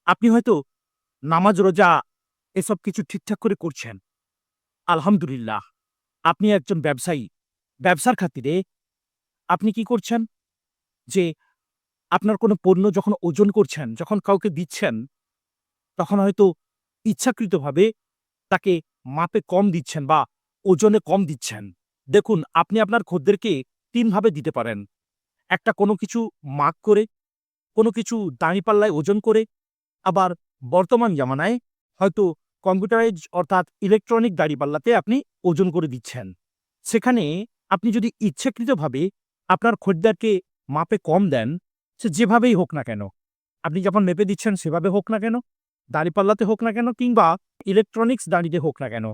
আপনি হয়তো নামাজ, রোজা এসব কিছু ঠিকঠাক করে করছেন। আলহামদুলিল্লাহ। আপনি একজন ব্যবসায়ী। ব্যবসার খাতিরে আপনি কি করছেন? যে আপনার কোনো পণ্য যখন ওজন করছেন, যখন কাউকে দিচ্ছেন, তখন হয়তো ইচ্ছাকৃতভাবে তাকে মাপে কম দিচ্ছেন বা ওজনে কম দিচ্ছেন। দেখুন, আপনি আপনার খদ্দেরকে ৩ ভাবে দিতে পারেন। একটা কোনো কিছু মাগ করে, কোনো কিছু দাঁড়িপাল্লায় ওজন করে, আবার বর্তমান জামানায় হয়তো কম্পিউটারাইজ অর্থাৎ ইলেকট্রনিক দাঁড়িপাল্লাতে আপনি ওজন করে দিচ্ছেন। সেখানে আপনি যদি ইচ্ছাকৃতভাবে আপনার খরিদ্দারকে মাপে কম দেন, সে যেভাবেই হোক না কেন, আপনি যখন মেপে দিচ্ছেন সেভাবে হোক না কেন, দাঁড়িপাল্লাতে হোক না কেন কিংবা ইলেকট্রনিক্স দাঁড়িতে হোক না কেন,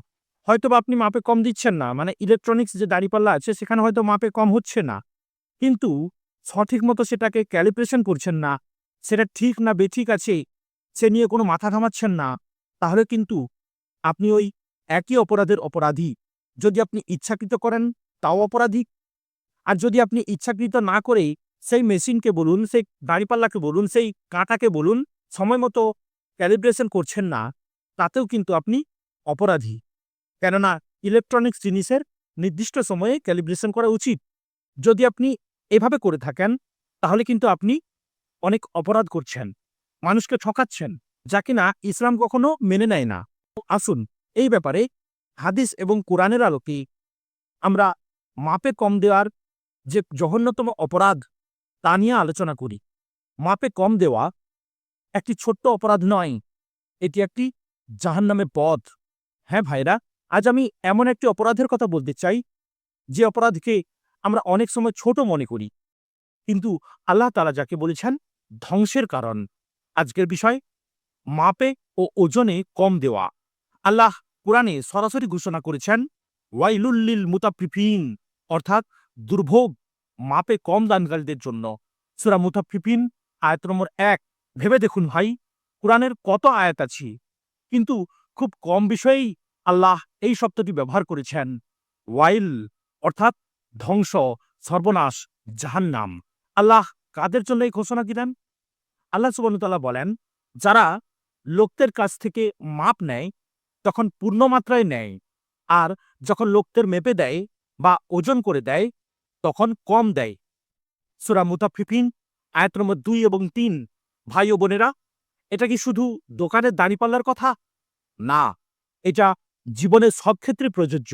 হয়তোবা আপনি মাপে কম দিচ্ছেন না, মানে ইলেকট্রনিক্স যে দাঁড়িপাল্লা আছে সেখানে হয়তো মাপে কম হচ্ছে না। কিন্তু সঠিক মতো সেটাকে ক্যালিব্রেশন করছেন না, সেটা ঠিক না বেঠিক আছে সে নিয়ে কোনো মাথা ঘামাচ্ছেন না, তাহলে কিন্তু আপনি ওই একই অপরাধের অপরাধী। যদি আপনি ইচ্ছাকৃত করেন তাও অপরাধী। আর যদি আপনি ইচ্ছাকৃত না করেই সেই মেশিনকে বলুন, সেই দাঁড়িপাল্লাকে বলুন, সেই কাঁটাকে বলুন, সময় মতো ক্যালিব্রেশন করছেন না, তাতেও কিন্তু আপনি অপরাধী। কেননা ইলেকট্রনিক্স জিনিসের নির্দিষ্ট সময়ে ক্যালিব্রেশন করা উচিত। যদি আপনি এভাবে করে থাকেন, তাহলে কিন্তু আপনি অনেক অপরাধ করছেন। মানুষকে ঠকাচ্ছেন, যা কিনা ইসলাম কখনো মেনে নেয় না। আসুন এই ব্যাপারে হাদিস এবং কোরআনের আলোকে আমরা মাপে কম দেওয়ার যে জঘন্যতম অপরাধ তা নিয়ে আলোচনা করি। মাপে কম দেওয়া একটি ছোট্ট অপরাধ নয়, এটি একটি জাহান্নামের পথ। হ্যাঁ ভাইরা, আজ আমি এমন একটি অপরাধের কথা বলতে চাই, যে অপরাধকে আমরা অনেক সময় ছোট মনে করি, কিন্তু আল্লাহ তাআলা যাকে বলেছেন ধ্বংসের কারণ। আজকের বিষয় মাপে ও ওজনে কম দেওয়া। আল্লাহ কোরআনে সরাসরি ঘোষণা করেছেন, ওয়াইলুল লিল মুতাফফিফিন, অর্থাৎ দুর্ভোগ মাপে কম দানকারীদের জন্য। সূরা মুতাফফিফিন আয়াত নম্বর ১। ভেবে দেখুন ভাই, কোরআনের কত আয়াত আছে, কিন্তু খুব কম বিষয়েই আল্লাহ এই শব্দটি ব্যবহার করেছেন। ওয়াইল অর্থাৎ ধ্বংস, সর্বনাশ, জাহান্নাম। আল্লাহ কাদের জন্য এই ঘোষণা দিলেন? আল্লাহ সুবহানাহু ওয়া তাআলা বলেন, যারা লোকদের কাছ থেকে মাপ নেয় তখন পূর্ণ মাত্রায় নেয়, আর যখন লোকদের মেপে দেয় বা ওজন করে দেয় তখন কম দেয়। সূরা মুতাফফিফিন আয়াত নম্বর ২ এবং ৩। ভাই ও বোনেরা, এটা কি শুধু দোকানের দাঁড়িপাল্লার কথা? না, এটা জীবনের সব ক্ষেত্রে প্রযোজ্য।